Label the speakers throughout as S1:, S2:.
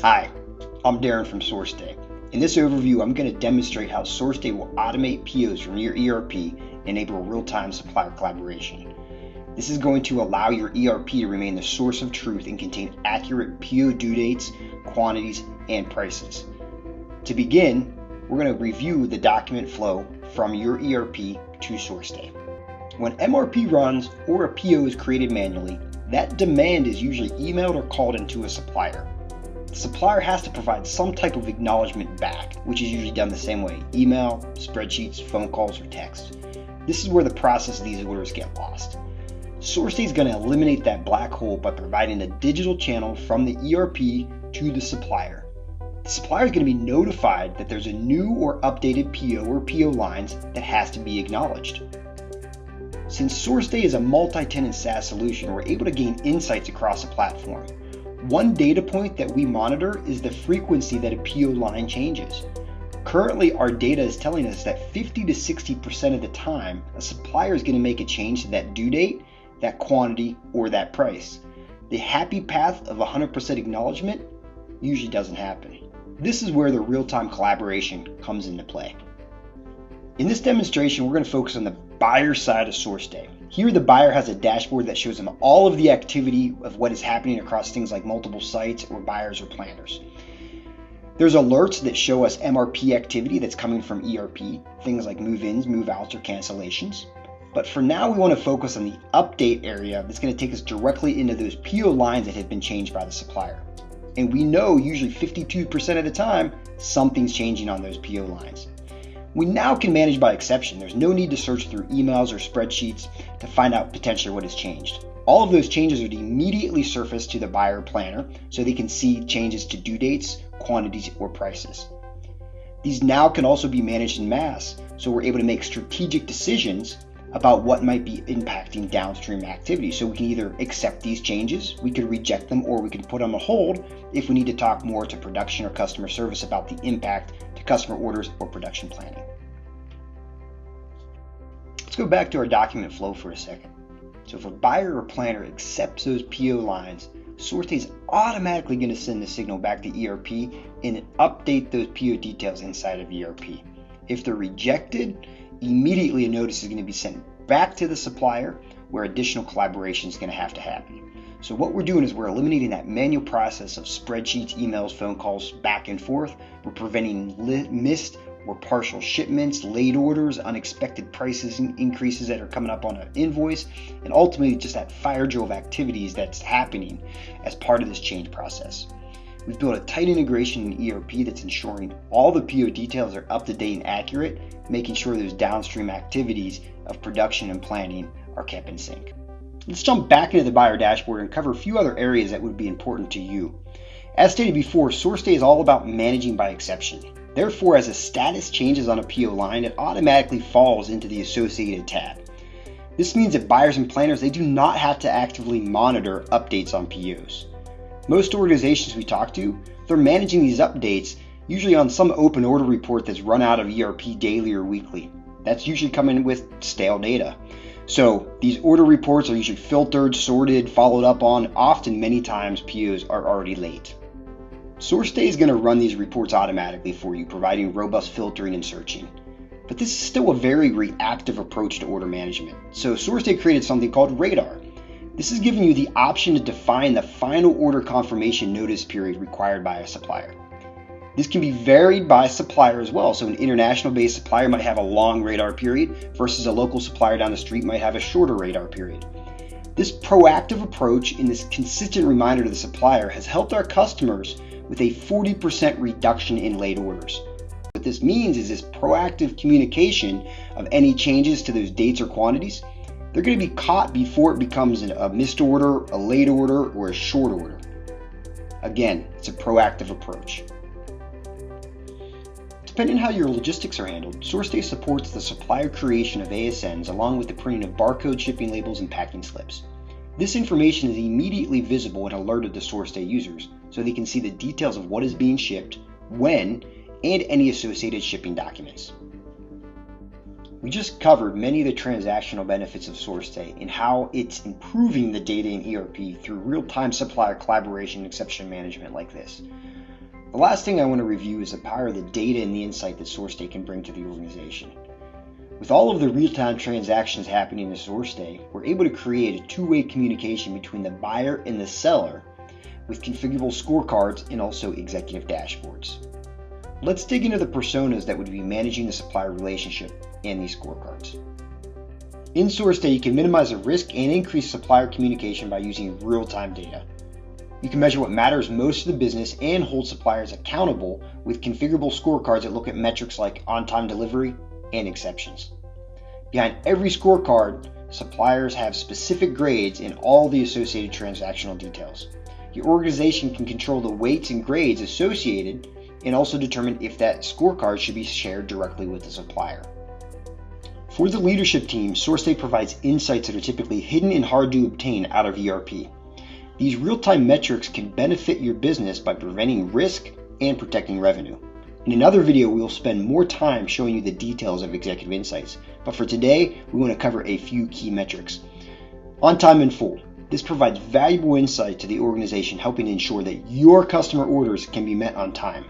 S1: Hi, I'm Daren from SourceDay. In this overview, I'm going to demonstrate how SourceDay will automate POs from your ERP and enable real-time supplier collaboration. This is going to allow your ERP to remain the source of truth and contain accurate PO due dates, quantities, and prices. To begin, we're going to review the document flow from your ERP to SourceDay. When MRP runs or a PO is created manually, that demand is usually emailed or called into a supplier. The supplier has to provide some type of acknowledgement back, which is usually done the same way: email, spreadsheets, phone calls, or text. This is where the process of these orders get lost. SourceDay is going to eliminate that black hole by providing a digital channel from the ERP to the supplier. The supplier is going to be notified that there's a new or updated PO or PO lines that has to be acknowledged. Since SourceDay is a multi-tenant SaaS solution, we're able to gain insights across the platform. One data point that we monitor is the frequency that a PO line changes. Currently, our data is telling us that 50 to 60% of the time, a supplier is going to make a change to that due date, that quantity, or that price. The happy path of 100% acknowledgement usually doesn't happen. This is where the real-time collaboration comes into play. In this demonstration, we're going to focus on the buyer side of SourceDay. Here, the buyer has a dashboard that shows them all of the activity of what is happening across things like multiple sites or buyers or planners. There's alerts that show us MRP activity that's coming from ERP, things like move-ins, move-outs, or cancellations. But for now, we want to focus on the update area that's going to take us directly into those PO lines that have been changed by the supplier. And we know usually 52% of the time, something's changing on those PO lines. We now can manage by exception. There's no need to search through emails or spreadsheets to find out potentially what has changed. All of those changes are immediately surfaced to the buyer planner so they can see changes to due dates, quantities, or prices. These now can also be managed in mass, so we're able to make strategic decisions about what might be impacting downstream activity. So we can either accept these changes, we could reject them, or we can put them on hold if we need to talk more to production or customer service about the impact to customer orders or production planning. Let's go back to our document flow for a second. So if a buyer or planner accepts those PO lines, SourceDay is automatically going to send the signal back to ERP and update those PO details inside of ERP. If they're rejected, immediately a notice is going to be sent back to the supplier where additional collaboration is going to have to happen. So what we're doing is we're eliminating that manual process of spreadsheets, emails, phone calls back and forth. We're preventing missed or partial shipments, late orders, unexpected prices increases that are coming up on an invoice, and ultimately just that fire drill of activities that's happening as part of this change process. We've built a tight integration in ERP that's ensuring all the PO details are up to date and accurate, making sure those downstream activities of production and planning are kept in sync. Let's jump back into the buyer dashboard and cover a few other areas that would be important to you. As stated before, SourceDay is all about managing by exception. Therefore, as a status changes on a PO line, it automatically falls into the associated tab. This means that buyers and planners, they do not have to actively monitor updates on POs. Most organizations we talk to, they're managing these updates usually on some open order report that's run out of ERP daily or weekly. That's usually coming with stale data. So these order reports are usually filtered, sorted, followed up on. Often, many times, POs are already late. SourceDay is going to run these reports automatically for you, providing robust filtering and searching. But this is still a very reactive approach to order management. So SourceDay created something called Radar. This is giving you the option to define the final order confirmation notice period required by a supplier. This can be varied by supplier as well. So an international-based supplier might have a long radar period versus a local supplier down the street might have a shorter radar period. This proactive approach and this consistent reminder to the supplier has helped our customers with a 40% reduction in late orders. What this means is this proactive communication of any changes to those dates or quantities. They're going to be caught before it becomes a missed order, a late order, or a short order. Again, it's a proactive approach. Depending on how your logistics are handled, SourceDay supports the supplier creation of ASNs along with the printing of barcode shipping labels and packing slips. This information is immediately visible and alerted to SourceDay users so they can see the details of what is being shipped, when, and any associated shipping documents. We just covered many of the transactional benefits of SourceDay and how it's improving the data in ERP through real-time supplier collaboration and exception management like this. The last thing I want to review is the power of the data and the insight that SourceDay can bring to the organization. With all of the real-time transactions happening in SourceDay, we're able to create a two-way communication between the buyer and the seller with configurable scorecards and also executive dashboards. Let's dig into the personas that would be managing the supplier relationship and these scorecards. In SourceDay, you can minimize the risk and increase supplier communication by using real-time data. You can measure what matters most to the business and hold suppliers accountable with configurable scorecards that look at metrics like on-time delivery and exceptions. Behind every scorecard, suppliers have specific grades and all the associated transactional details. Your organization can control the weights and grades associated and also determine if that scorecard should be shared directly with the supplier. For the leadership team, SourceDay provides insights that are typically hidden and hard to obtain out of ERP. These real-time metrics can benefit your business by preventing risk and protecting revenue. In another video, we'll spend more time showing you the details of executive insights, but for today, we want to cover a few key metrics. On time and full. This provides valuable insight to the organization, helping ensure that your customer orders can be met on time.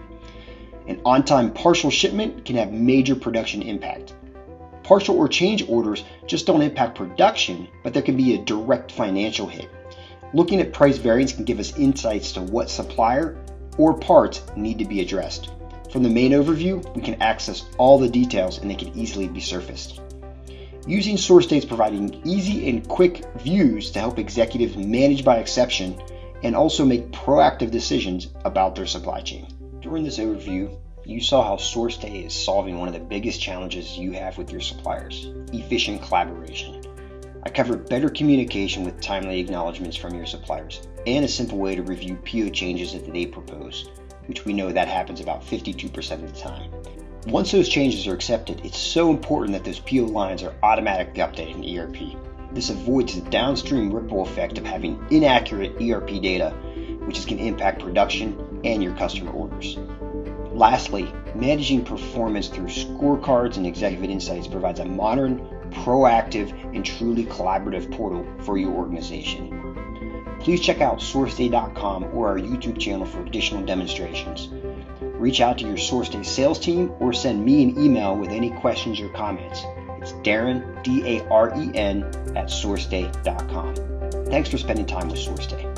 S1: An on-time partial shipment can have major production impact. Partial or change orders just don't impact production, but there can be a direct financial hit. Looking at price variance can give us insights to what supplier or parts need to be addressed. From the main overview, we can access all the details and they can easily be surfaced. Using SourceDay is providing easy and quick views to help executives manage by exception and also make proactive decisions about their supply chain. During this overview, you saw how SourceDay is solving one of the biggest challenges you have with your suppliers: efficient collaboration. I covered better communication with timely acknowledgements from your suppliers and a simple way to review PO changes that they propose, which we know that happens about 52% of the time. Once those changes are accepted, it's so important that those PO lines are automatically updated in ERP. This avoids the downstream ripple effect of having inaccurate ERP data, which can impact production and your customer orders. Lastly, managing performance through scorecards and executive insights provides a modern, proactive, and truly collaborative portal for your organization. Please check out SourceDay.com or our YouTube channel for additional demonstrations. Reach out to your SourceDay sales team or send me an email with any questions or comments. It's Daren, D-A-R-E-N, @SourceDay.com. Thanks for spending time with SourceDay.